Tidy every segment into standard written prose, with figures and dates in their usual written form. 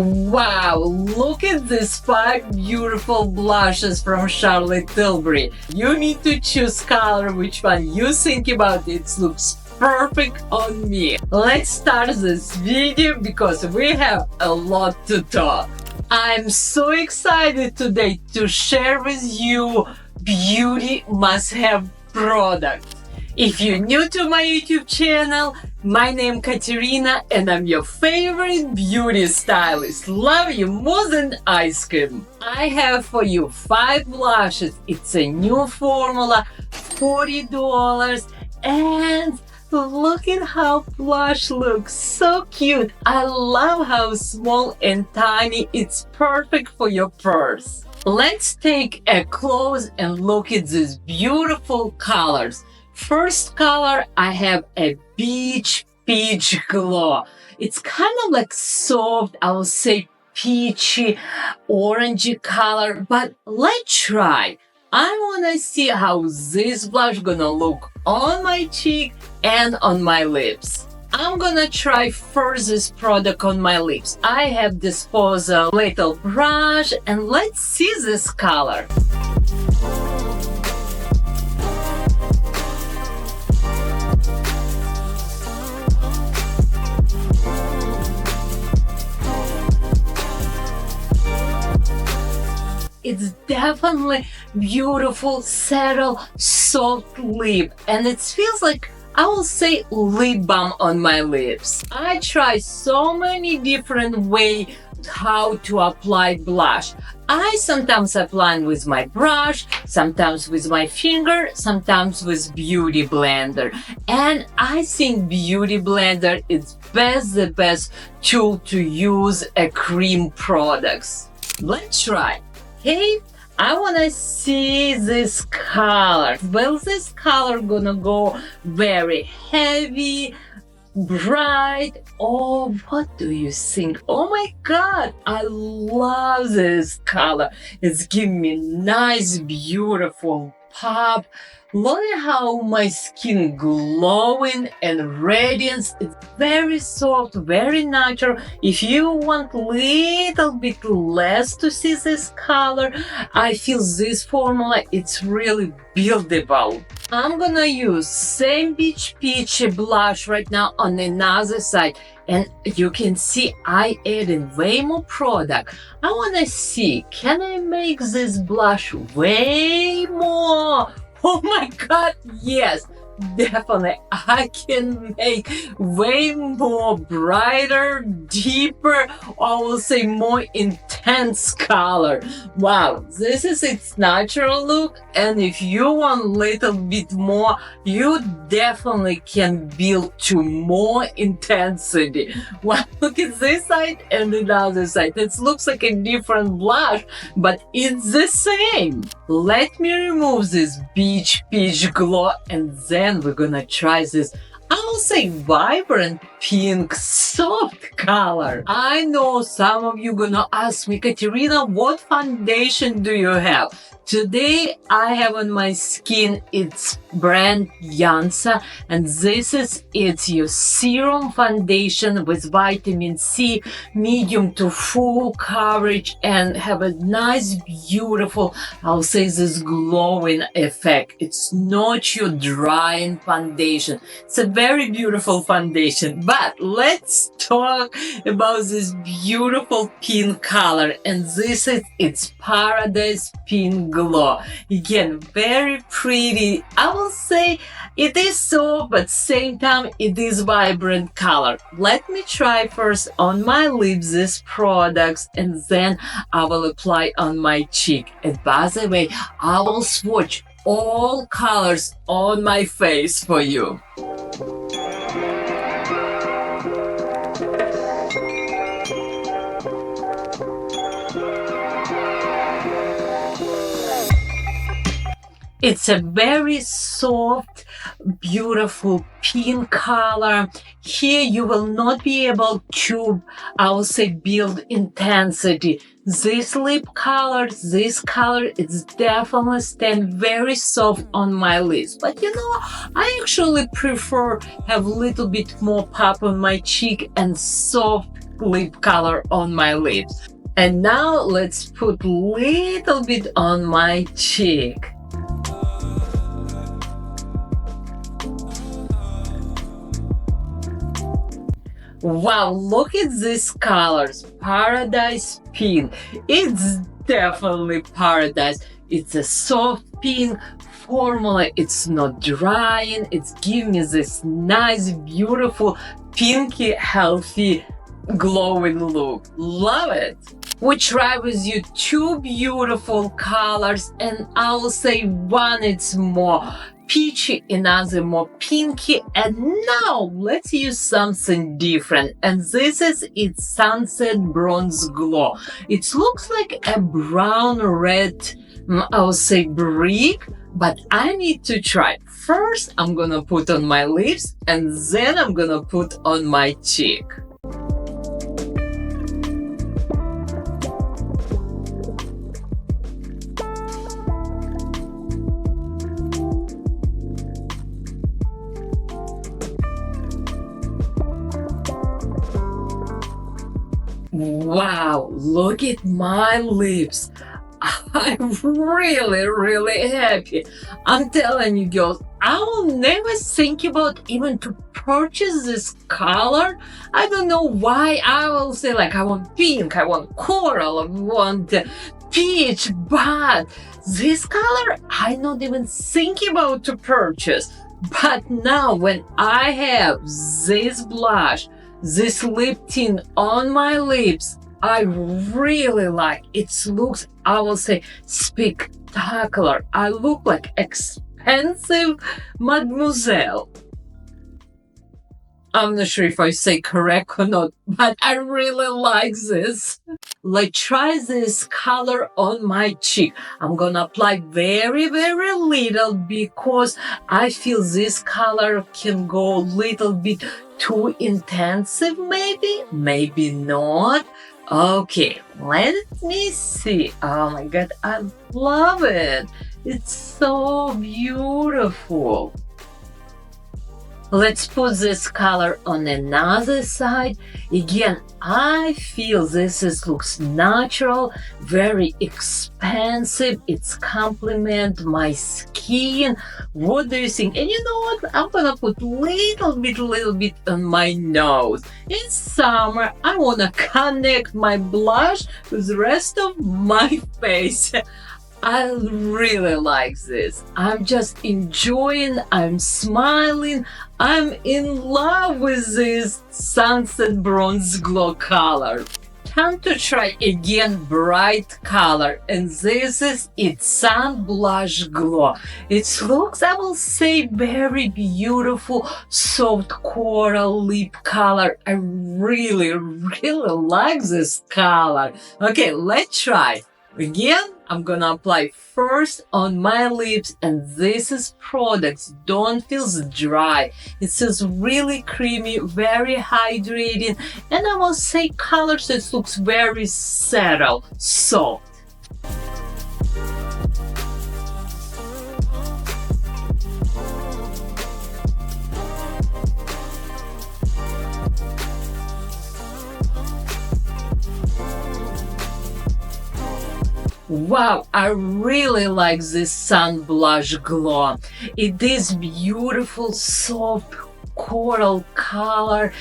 Wow, look at these 5 beautiful blushes from Charlotte Tilbury. You need to choose color which one you think about. It looks perfect on me. Let's start this video because we have a lot to talk. I'm so excited today to share with you beauty must-have products. If you're new to my YouTube channel, my name is Katerina and I'm your favorite beauty stylist. Love you more than ice cream. I have for you 5 blushes. It's a new formula, $40, and look at how blush looks, so cute. I love how small and tiny. It's perfect for your purse. Let's take a close and look at these beautiful colors. First color, I have a peach glow. It's kind of like soft, I will say peachy, orangey color, but let's try. I wanna see how this blush gonna look on my cheek and on my lips. I'm gonna try first this product on my lips. I have disposal little brush and let's see this color. It's definitely beautiful, subtle, soft lip, and it feels like, I will say, lip balm on my lips. I try so many different ways how to apply blush. I sometimes apply with my brush, sometimes with my finger, sometimes with beauty blender. And I think beauty blender is the best tool to use a cream products. Let's try. Hey, I wanna see this color. Well, this color gonna go very heavy, bright. Oh, what do you think? Oh my God, I love this color. It's giving me nice, beautiful pop. Look at how my skin glowing and radiance. It's very soft, very natural. If you want little bit less to see this color, I feel this formula, it's really buildable. I'm gonna use same peach blush right now on another side. And you can see I added way more product. I wanna see, can I make this blush way more? Oh my God, yes, definitely. I can make way more brighter, deeper, I will say more intense color. Wow, this is its natural look. And if you want a little bit more, you definitely can build to more intensity. Wow, look at this side and the other side. It looks like a different blush, but it's the same. Let me remove this peach glow and then we're gonna try this, I will say, vibrant pink soft color. I know some of you gonna ask me, Katerina, what foundation do you have? Today I have on my skin, it's brand Yansa, and this is your serum foundation with vitamin C, medium to full coverage, and have a nice, beautiful, I'll say, this glowing effect. It's not your drying foundation. It's a very beautiful foundation. But let's talk about this beautiful pink color, and this is its Paradise Pink Glow. Again, very pretty. I will say it is soft, but same time it is vibrant color. Let me try first on my lips these products, and then I will apply on my cheek. And by the way, I will swatch all colors on my face for you. It's a very soft, beautiful pink color. Here you will not be able to, I will say, build intensity. This lip color, it's definitely stand very soft on my lips. But you know, I actually prefer have a little bit more pop on my cheek and soft lip color on my lips. And now let's put little bit on my cheek. Wow, look at these colors. Paradise pink. It's definitely paradise. It's a soft pink formula. It's not drying. It's giving me this nice, beautiful, pinky, healthy, glowing look. Love it. We try with you two beautiful colors, and I will say one it's more peachy, another more pinky, and now let's use something different, and this is its Sunset Bronze Glow. It looks like a brown red, I will say brick, but I need to try. First I'm gonna put on my lips, and then I'm gonna put on my cheek. Wow, look at my lips. I'm really happy. I'm telling you girls, I will never think about even to purchase this color. I don't know why. I will say like I want pink, I want coral, I want peach, but this color I not even thinking about to purchase. But now when I have this blush, this lip tint on my lips, I really like it. It looks, I will say, spectacular. I look like expensive mademoiselle. I'm not sure if I say correct or not, but I really like this. Let's try this color on my cheek. I'm gonna apply very little because I feel this color can go a little bit too intensive, maybe not. Okay, let me see. Oh my god, I love it. It's so beautiful. Let's put this color on another side. Again, I feel this looks natural, very expensive. It's complement my skin. What do you think? And you know what? I'm gonna put little bit on my nose. It's summer. I wanna connect my blush with the rest of my face. I really like this. I'm just enjoying, I'm smiling, I'm in love with this Sunset Bronze Glow color. Time to try again bright color, and this is its Sun Blush Glow. It looks, I will say, very beautiful, soft coral lip color. I really like this color. Okay, let's try. Again, I'm gonna apply first on my lips, and this is products don't feel dry. It feels really creamy, very hydrating, and I will say colors that looks very subtle, soft. Wow, I really like this Sun Blush Glow. It is beautiful, soft coral color.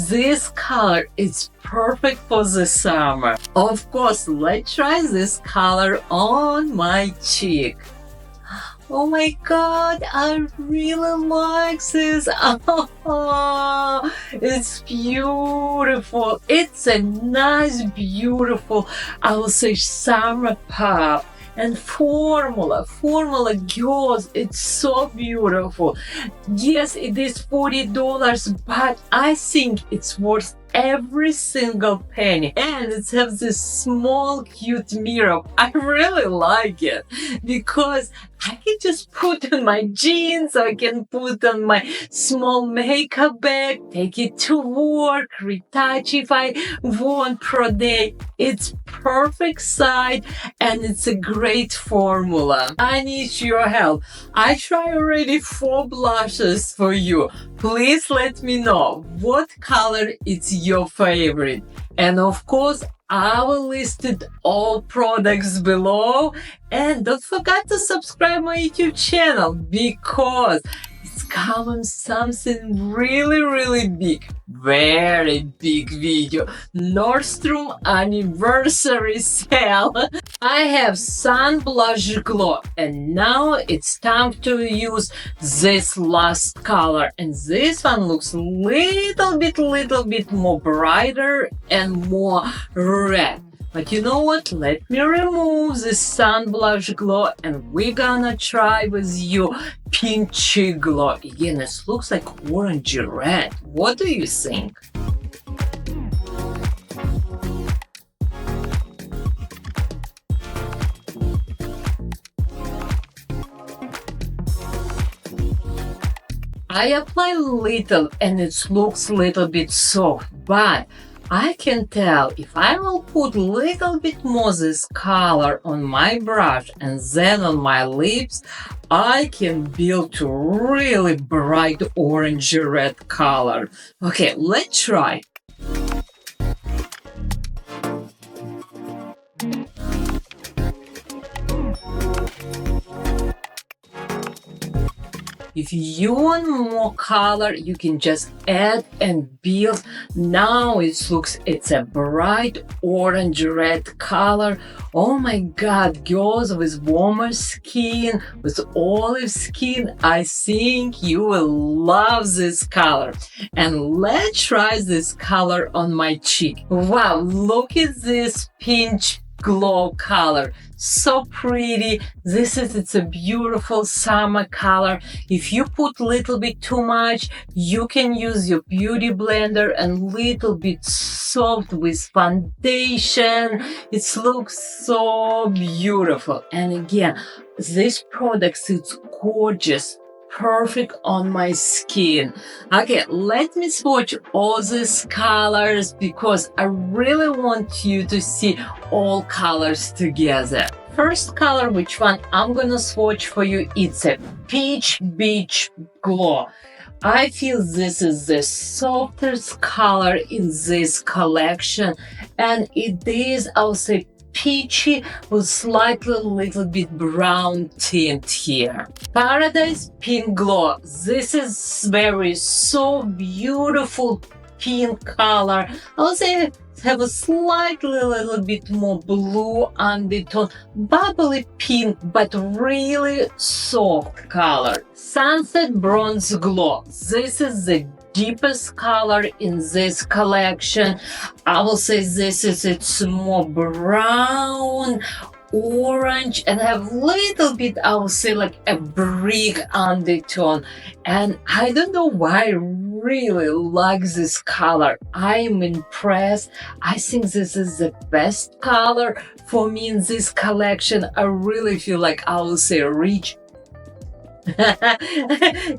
This color is perfect for the summer. Of course, let's try this color on my cheek. Oh my god, I really like this. Oh, it's beautiful. It's a nice, beautiful, I will say, summer pop. And formula girls, it's so beautiful. Yes, it is $40, but I think it's worth every single penny. And it has this small cute mirror. I really like it because I can just put on my jeans, I can put on my small makeup bag, take it to work, retouch if I want per day. It's perfect size and it's a great formula. I need your help. I try already 4 blushes for you. Please let me know what color is your favorite. And of course, I will list all products below. And don't forget to subscribe my YouTube channel because it's coming something really big. Very big video. Nordstrom anniversary sale. I have Sun Blush Glow and now it's time to use this last color. And this one looks little bit more brighter and more red. But you know what? Let me remove this Sun Blush Glow and we're gonna try with you Peachy Glow. Again, it looks like orangey red. What do you think? I apply little and it looks little bit soft, but I can tell if I will put little bit more this color on my brush and then on my lips, I can build to really bright orange red color. Okay, let's try. If you want more color, you can just add and build. Now it's a bright orange red color. Oh my god, girls with warmer skin, with olive skin, I think you will love this color. And let's try this color on my cheek. Wow, look at this peach glow color. So pretty. It's a beautiful summer color. If you put little bit too much, you can use your beauty blender and little bit soft with foundation. It looks so beautiful. And again, this product is gorgeous. Perfect on my skin. Okay, let me swatch all these colors because I really want you to see all colors together. First color, which one I'm gonna swatch for you, it's a Peach Beach Glow. I feel this is the softest color in this collection and it is, I'll say, peachy with slightly little bit brown tint here. Paradise Pink Glow. This is very so beautiful pink color. I'll say have a slightly little bit more blue undertone, bubbly pink, but really soft color. Sunset Bronze Glow. This is the deepest color in this collection. I will say it's more brown, orange, and have little bit, I will say, like a brick undertone. And I don't know why I really like this color. I'm impressed. I think this is the best color for me in this collection. I really feel like I will say rich.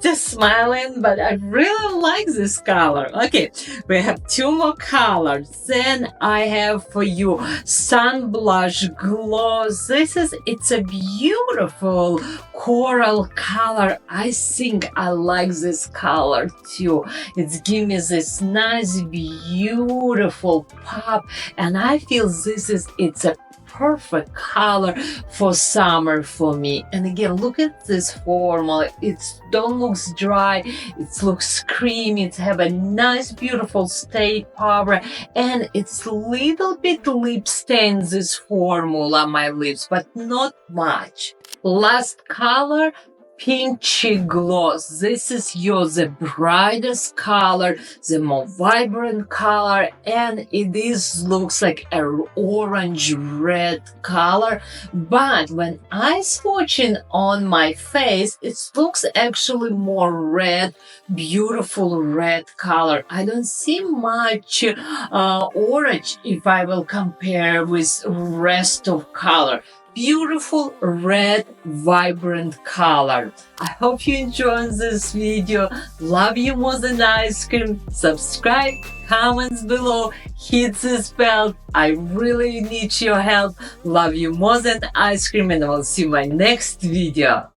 Just smiling, but I really like this color. Okay, we have two more colors. Then I have for you Sun Blush Glow. It's a beautiful coral color. I think I like this color too. It's giving me this nice beautiful pop, and I feel it's a perfect color for summer for me. And again, look at this formula. It don't looks dry, it looks creamy, it have a nice beautiful stay power, and it's little bit lip stain this formula on my lips, but not much. Last color, Peachy Glow. This is the brightest color, the more vibrant color, and looks like an orange red color. But when I swatch it on my face, it looks actually more red, beautiful red color. I don't see much orange if I will compare with rest of color. Beautiful red vibrant color. I hope you enjoyed this video. Love you more than ice cream. Subscribe, comments below, hit this bell. I really need your help. Love you more than ice cream, and I will see you in my next video.